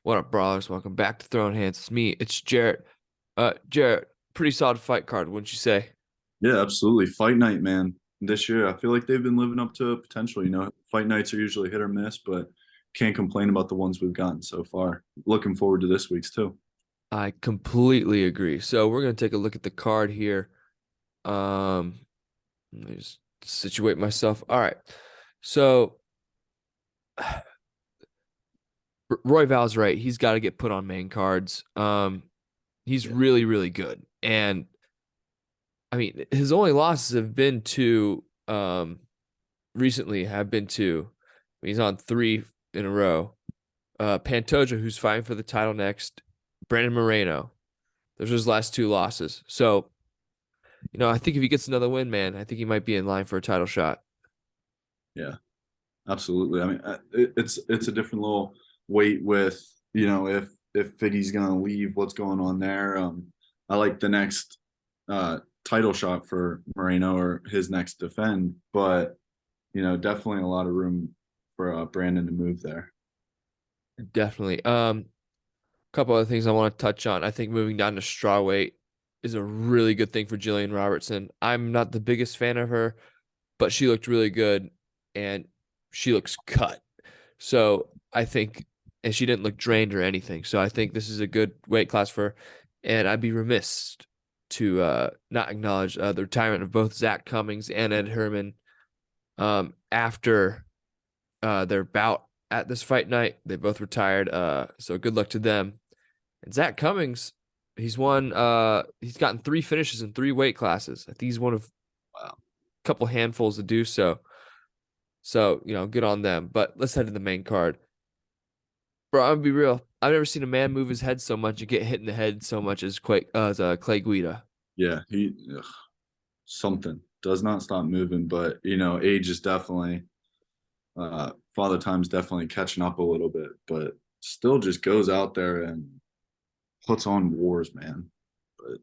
What up, brawlers? Welcome back to Throwin Hands. It's me. It's Jarrett. Jarrett, pretty solid fight card, wouldn't you say? Yeah, absolutely. Fight night, man. This year, I feel like they've been living up to potential. Fight nights are usually hit or miss, but can't complain about the ones we've gotten so far. Looking forward to this week's too. I completely agree. So we're gonna take a look at the card here. Um, Let me just situate myself. All right. So Roy Val's right. He's got to get put on main cards. He's Yeah. really, really good. And I mean, his only losses have been to recently have been to he's on three in a row. Pantoja, who's fighting for the title next, Brandon Moreno. Those are his last two losses. So, I think if he gets another win, man, I think he might be in line for a title shot. Yeah, absolutely. I mean, it's a different little weight with if Figgy's gonna leave, what's going on there. I like the next title shot for Moreno or his next defend, but definitely a lot of room for Brandon to move there. Definitely. Couple other things I want to touch on. I think moving down to strawweight is a really good thing for Jillian Robertson. I'm not the biggest fan of her, but she looked really good and she looks cut. So I think, and she didn't look drained or anything. So I think this is a good weight class for her. And I'd be remiss to not acknowledge the retirement of both Zach Cummings and Ed Herman after their bout at this fight night. They both retired. So good luck to them. And Zach Cummings, he's gotten three finishes in three weight classes. I think he's one of a couple handfuls to do so. So, good on them. But let's head to the main card. Bro, I'm gonna be real. I've never seen a man move his head so much and get hit in the head so much as Clay Guida. Yeah, something does not stop moving, but age is definitely father time's definitely catching up a little bit, but still just goes out there and puts on wars, man. But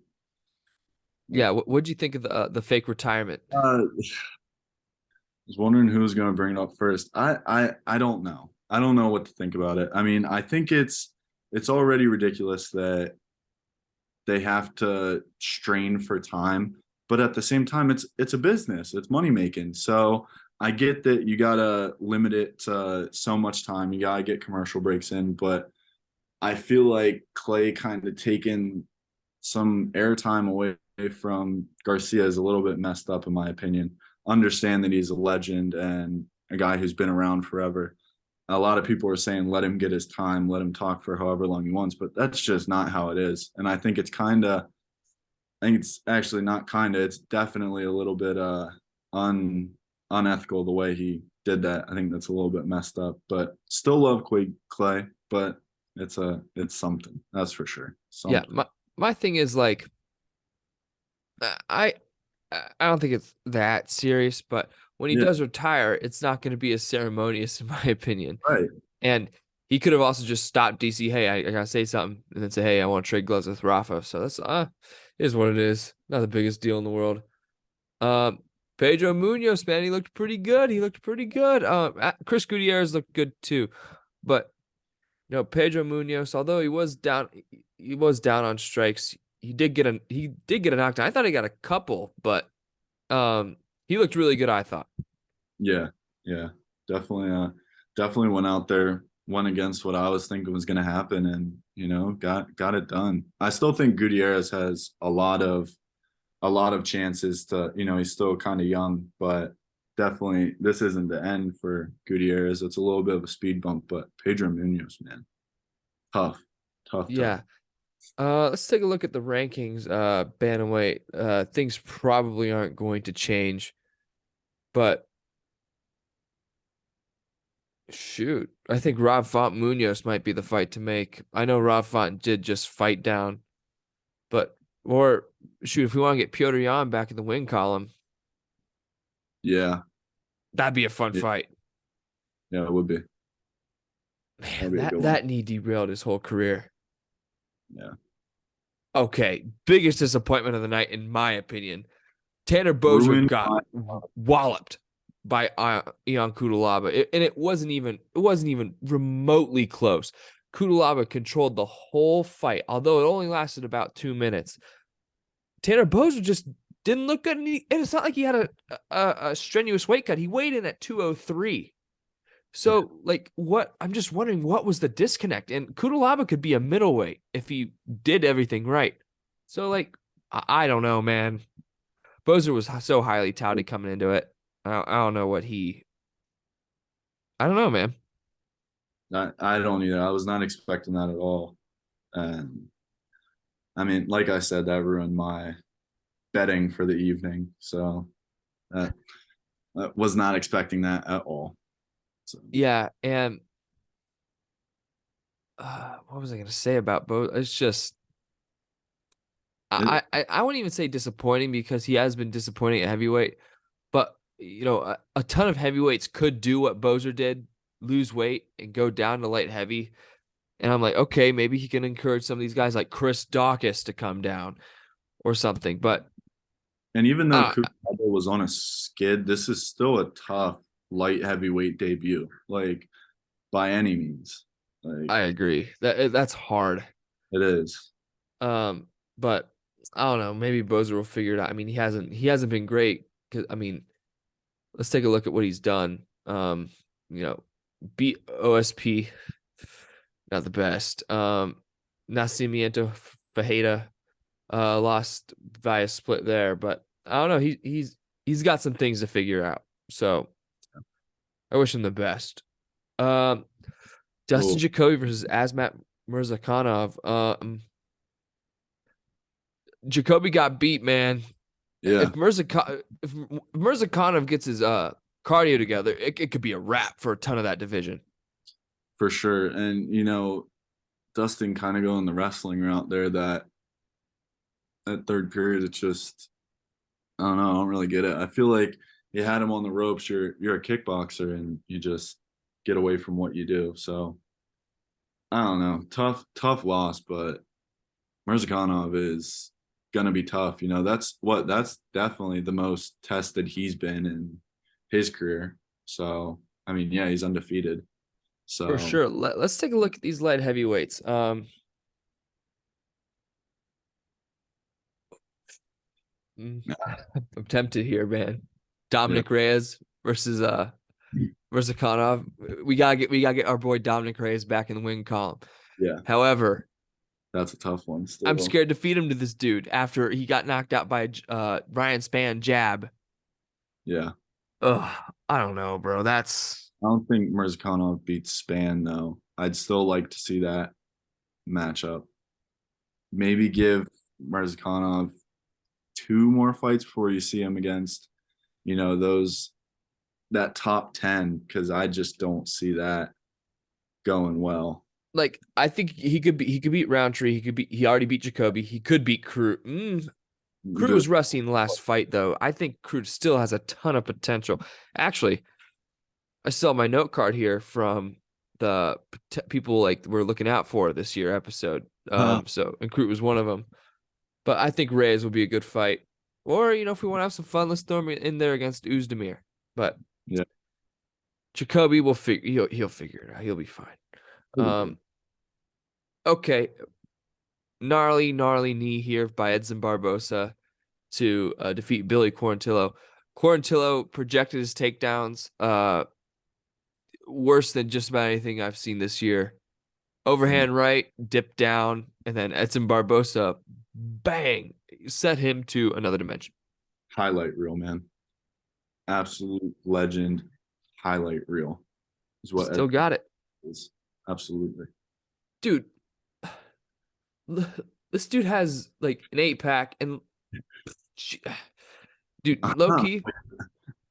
Yeah, what'd you think of the fake retirement? was wondering who was going to bring it up first. I don't know. I don't know what to think about it. I mean, I think it's already ridiculous that they have to strain for time, but at the same time, it's a business. It's money making. So I get that you gotta limit it to so much time. You gotta get commercial breaks in, but I feel like Clay kind of taking some airtime away from Garcia is a little bit messed up, in my opinion. Understand that he's a legend and a guy who's been around forever. A lot of people are saying let him get his time, let him talk for however long he wants, but that's just not how it is. And I think it's actually not kind of, it's definitely a little bit unethical the way he did that. I think that's a little bit messed up, but still love Clay, but it's something. That's for sure. Yeah, Something. my thing is like I I don't think it's that serious, but when he Yeah, does retire, it's not going to be as ceremonious, in my opinion. right. And he could have also just stopped DC. Hey, I gotta say something, and then say, hey, I want to trade gloves with Rafa. So that's is what it is. Not the biggest deal in the world. Um, Pedro Munoz, man, he looked pretty good. He looked pretty good. Chris Gutierrez looked good too, but Pedro Munoz, although he was down on strikes. He did get a knockdown. I thought he got a couple, but he looked really good, I thought. Yeah, yeah. Definitely definitely went out there, went against what I was thinking was gonna happen and got it done. I still think Gutierrez has a lot of chances to, he's still kind of young, but definitely this isn't the end for Gutierrez. It's a little bit of a speed bump, but Pedro Munoz, man, tough, tough, tough. Yeah. Let's take a look at the rankings. Bantamweight. Things probably aren't going to change, but shoot, I think Rob Font Munoz might be the fight to make. I know Rob Font did just fight down, but or shoot, if we want to get Piotr Jan back in the win column, Yeah, that'd be a fun yeah, fight. yeah, it would be. Man, That'd be a that good one. that knee derailed his whole career. Yeah. Okay, biggest disappointment of the night, in my opinion. Tanner Boser Ruined got my walloped by Ion Kudalaba, and it wasn't even remotely close. Kudalaba controlled the whole fight, although it only lasted about 2 minutes. Tanner Boser just didn't look good, and it's not like he had a strenuous weight cut. He weighed in at 203. So, like, what? I'm just wondering what was the disconnect. And Kudalaba could be a middleweight if he did everything right. So, like, I don't know, man. Boser was so highly touted coming into it. I don't know what he. I don't know, man. I don't either. I was not expecting that at all. And I mean, like I said, that ruined my betting for the evening. So I was not expecting that at all. So Yeah, and what was I gonna say about Boser? It's just it, I wouldn't even say disappointing because he has been disappointing at heavyweight, but a ton of heavyweights could do what Boser did, lose weight and go down to light heavy. And I'm like, okay, maybe he can encourage some of these guys like Chris Dawkins to come down or something. But and even though uh, Cooper was on a skid, this is still a tough light heavyweight debut, like by any means. Like I agree that's hard. it is. But I don't know. Maybe Bozer will figure it out. I mean, he hasn't been great. Cause I mean, let's take a look at what he's done. You know, beat OSP, not the best. Nacimiento Fajeda, lost via split there, but I don't know. He's got some things to figure out. So I wish him the best. Dustin Cool. Jakobi versus Azmat Mirzakhanov. Jacoby got beat, man. Yeah, If Mirzakhanov gets his cardio together, it could be a wrap for a ton of that division. for sure. And Dustin kind of going the wrestling route there. That third period, it's just I don't know. I don't really get it. I feel like you had him on the ropes. You're a kickboxer, and you just get away from what you do. So I don't know. Tough loss, but Mirzakhanov is gonna be tough. That's definitely the most tested he's been in his career. So I mean, yeah, he's undefeated. For So sure. Let's take a look at these light heavyweights. I'm tempted here, man. yeah, Dominic Reyes versus Mirzakhanov. We gotta get our boy Dominic Reyes back in the win column. yeah, However, that's a tough one I'm still. scared to feed him to this dude after he got knocked out by Ryan Spann jab. Yeah. Ugh, I don't know, bro. That's I don't think Mirzakhanov beats Span though. I'd still like to see that matchup. Maybe give Mirzakhanov two more fights before you see him against, those that top 10, because I just don't see that going well. like I think he could beat Roundtree. He already beat Jacoby. He could beat Crew. Crew Good. was rusty in the last fight though. I think Crew still has a ton of potential. Actually, I saw my note card here from the people like we're looking out for this year episode. So and Crew was one of them. But I think Reyes will be a good fight. Or if we want to have some fun, let's throw him in there against Uzdemir. But Yeah. Jacoby will figure he'll figure it out. He'll be fine. Okay. Gnarly knee here by Edson Barbosa to defeat Billy Quarantillo. Quarantillo projected his takedowns worse than just about anything I've seen this year. Overhand right, dip down, and then Edson Barbosa, bang, set him to another dimension. Highlight reel, man. Absolute legend. Highlight reel is what Still got it. is. Absolutely. Dude, this dude has like an 8-pack and dude, low key,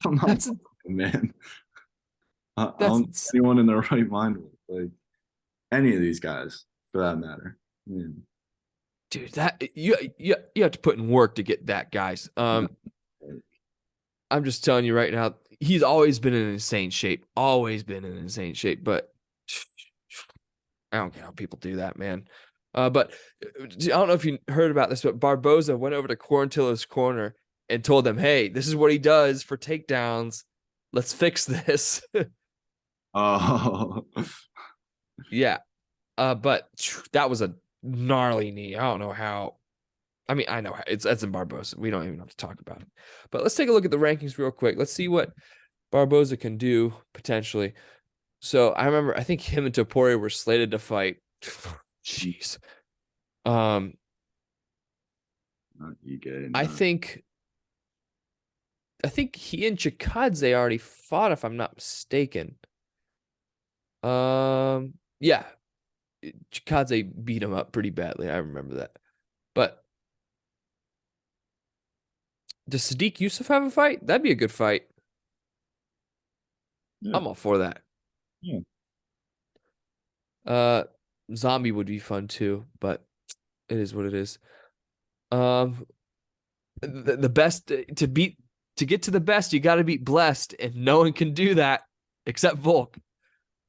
I'm not that's man. I that's don't see anyone in their right mind with like any of these guys for that matter. I mean, dude, that you have to put in work to get that, guys. I'm just telling you right now, he's always been in insane shape. Always been in insane shape, but I don't get how people do that, man. But I don't know if you heard about this, but Barboza went over to Quarantillo's corner and told them, "Hey, this is what he does for takedowns. Let's fix this." oh, Yeah. But that was a gnarly knee. I don't know how. I mean, I know it's Edson Barboza. We don't even have to talk about it. But let's take a look at the rankings real quick. Let's see what Barboza can do potentially. So I remember, I think him and Topuria were slated to fight. Jeez. Um, Not Ige, I not think I think he and Chikadze already fought, if I'm not mistaken. Yeah, Chikadze beat him up pretty badly. I remember that. But does Sadiq Yusuf have a fight? That'd be a good fight. yeah, I'm all for that. yeah. Uh, Zombie would be fun too, but it is what it is. Um, the best to get to the best, you got to beat Blessed, and no one can do that except Volk.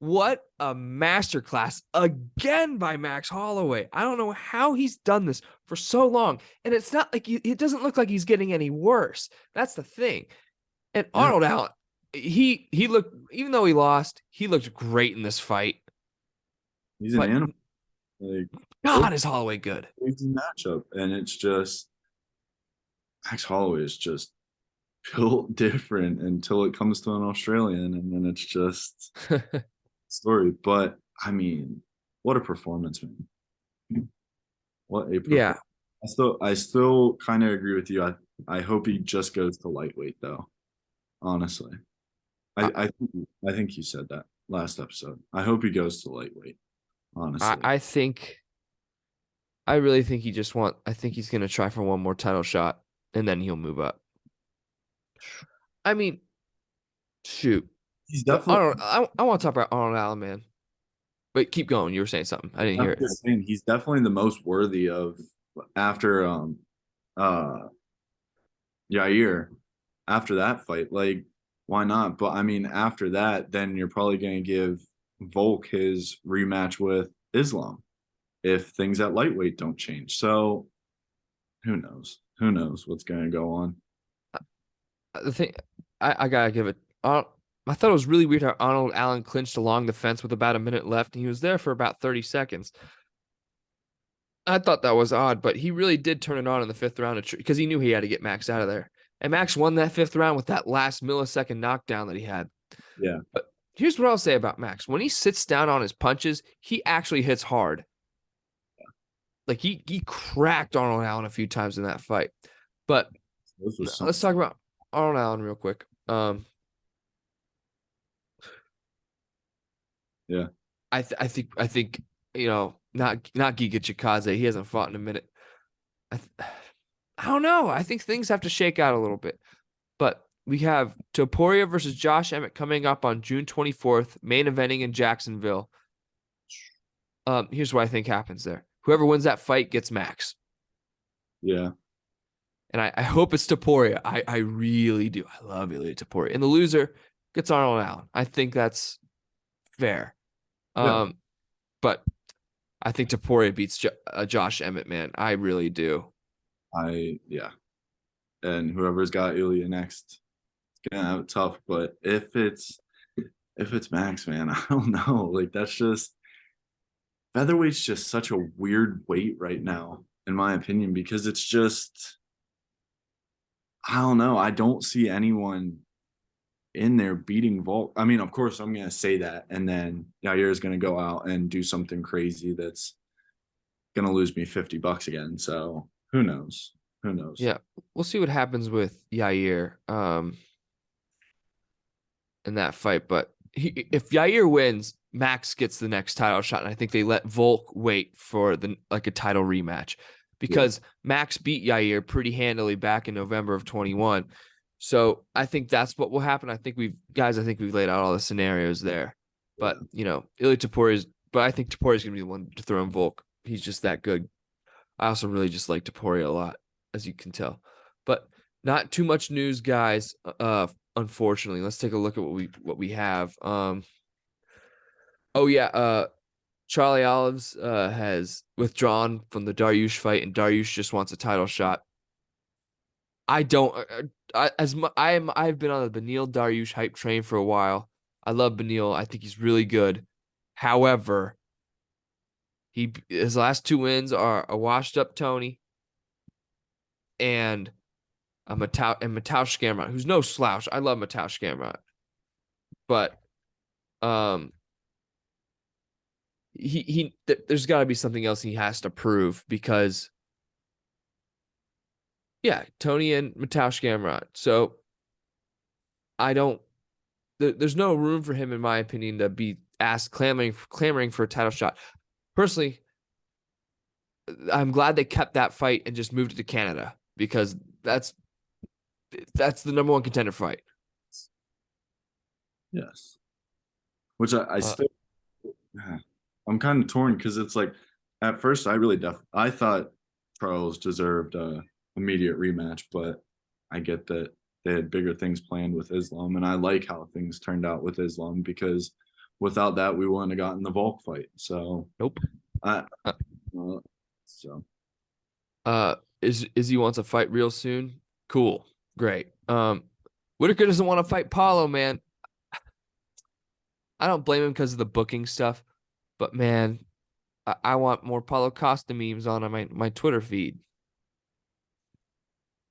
What a masterclass again by Max Holloway. I don't know how he's done this for so long. And it's not like it doesn't look like he's getting any worse. That's the thing. And Yeah. Arnold Allen, he looked, even though he lost, he looked great in this fight. He's an But animal. Like, God, is Holloway good. crazy matchup, and it's just Max Holloway is just built different until it comes to an Australian, and then it's just story. But I mean, what a performance, man! What a Yeah. performance. I still kind of agree with you. I hope he just goes to lightweight though. Honestly, I, I think you said that last episode. I hope he goes to lightweight. I, Honestly, I think, I really think I think he's going to try for one more title shot and then he'll move up. I mean, shoot. he's But definitely. I want to talk about Arnold Allen, man. Wait, keep going. You were saying something. I didn't I'm hear it. just saying he's definitely the most worthy of after uh Yair after that fight. Like, why not? But I mean, after that, then you're probably gonna give Volk his rematch with Islam if things at lightweight don't change. So who knows? Who knows what's gonna go on? The thing, I gotta give it. I thought it was really weird how Arnold Allen clinched along the fence with about a minute left, and he was there for about 30 seconds. I thought that was odd, but he really did turn it on in the fifth round because he knew he had to get Max out of there. And Max won that fifth round with that last millisecond knockdown that he had. Yeah, But here's what I'll say about Max. When he sits down on his punches, he actually hits hard. Like he cracked Arnold Allen a few times in that fight. But this was let's something. talk about Arnold Allen real quick. Yeah, I think not Giga Chikadze. He hasn't fought in a minute. I don't know. I think things have to shake out a little bit. But we have Topuria versus Josh Emmett coming up on June 24th, main eventing in Jacksonville. Here's what I think happens there. Whoever wins that fight gets Max. yeah, And I hope it's Topuria. I really do. I love Ilya Topuria. And the loser gets Arnold Allen. I think that's fair. yeah. But I think Topuria beats Josh Emmett, man. I really do. Yeah. And whoever's got Ilya next, it's gonna have it tough. But if it's Max, man, I don't know. Like that's just featherweight's just such a weird weight right now, in my opinion, because it's just I don't know. I don't see anyone in there beating Volk. I mean, of course, I'm gonna say that, and then Yair is gonna go out and do something crazy that's gonna lose me $50 again. So who knows? Who knows? Yeah, we'll see what happens with Yair in that fight. But if Yair wins, Max gets the next title shot, and I think they let Volk wait for a title rematch Yeah, because Max beat Yair pretty handily back in November of 21. So I think that's what will happen. I think we've laid out all the scenarios there. But Ilya Topuria but I think Topuria is gonna be the one to throw in Volk. He's just that good. I also really just like Topuria a lot, as you can tell. But not too much news, guys. Unfortunately, let's take a look at what we have. Oh yeah, Charlie Olives has withdrawn from the Dariush fight, and Dariush just wants a title shot. I don't. I've been on the Beneil Dariush hype train for a while. I love Beneil. I think he's really good. However, His last 2 wins are a washed up Tony and Mateusz Gamrot, who's no slouch. I love Mateusz Gamrot, but there's got to be something else he has to prove because yeah, Tony and Mateusz Gamrot. So there's no room for him, in my opinion, to be asked clamoring for a title shot. Personally, I'm glad they kept that fight and just moved it to Canada because that's the number one contender fight. Yes. Which I still, I'm kind of torn because it's like, at first I thought Charles deserved a immediate rematch, but I get that they had bigger things planned with Islam, and I like how things turned out with Islam because without that we wouldn't have gotten the Volk fight. So Nope. So Izzy wants to fight real soon. Cool. Great. Whitaker doesn't want to fight Paulo, man. I don't blame him because of the booking stuff, but man, I want more Paulo Costa memes on my Twitter feed.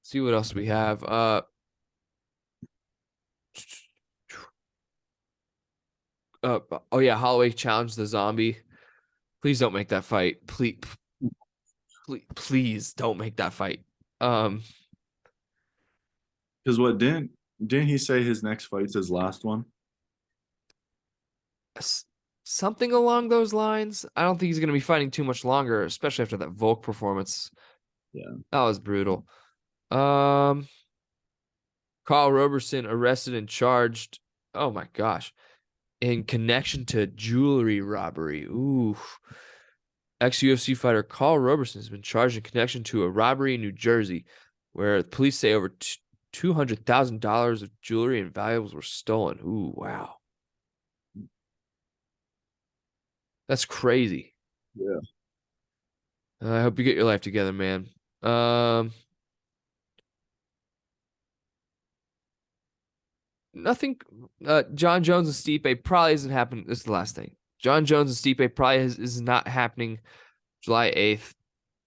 See what else we have. Oh yeah, Holloway challenged the zombie. Please don't make that fight. Please don't make that fight. Because what didn't he say his next fight's his last one? Something along those lines. I don't think he's going to be fighting too much longer, especially after that Volk performance. Yeah, that was brutal. Carl Roberson arrested and charged. Oh my gosh, in connection to jewelry robbery. Ooh. Ex-UFC fighter Carl Roberson has been charged in connection to a robbery in New Jersey, where police say over $200,000 of jewelry and valuables were stolen. Ooh, wow. That's crazy. Yeah. I hope you get your life together, man. Nothing. John Jones and Stipe probably isn't happening. This is the last thing. John Jones and Stipe probably is not happening July 8th.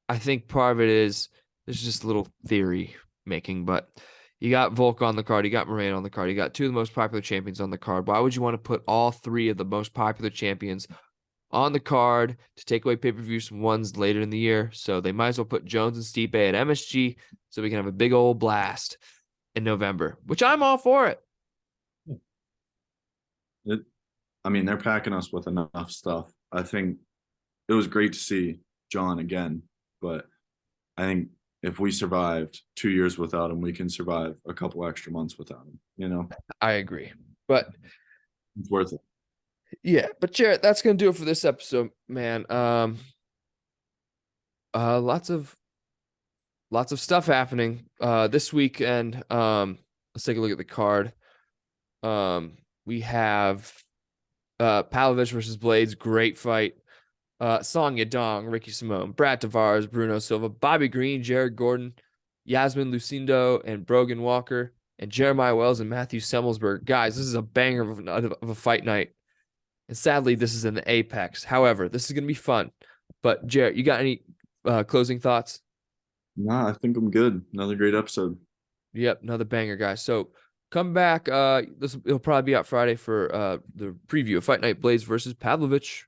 I think part of it is there's just a little theory making, but you got Volk on the card, you got Moreno on the card, you got 2 of the most popular champions on the card. Why would you want to put all 3 of the most popular champions on the card to take away pay-per-views from ones later in the year? So they might as well put Jones and Stipe at MSG so we can have a big old blast in November, which I'm all for it. I mean, they're packing us with enough stuff. I think it was great to see John again, but I think if we survived 2 years without him, we can survive a couple extra months without him. You know, I agree, but it's worth it. Yeah, but Jarrett, that's gonna do it for this episode, man. Lots of stuff happening this weekend. Let's take a look at the card. We have Pavlovich versus Blades, great fight. Song Yadong, Ricky Simone, Brad Tavares, Bruno Silva, Bobby Green, Jared Gordon, Yasmin Lucindo, and Brogan Walker, and Jeremiah Wells and Matthew Semmelsberg. Guys, this is a banger of a fight night. And sadly, this is in the Apex. However, this is going to be fun. But Jarrett, you got any closing thoughts? Nah, I think I'm good. Another great episode. Yep, another banger, guys. So come back. It'll probably be out Friday for the preview of Fight Night Blades versus Pavlovich.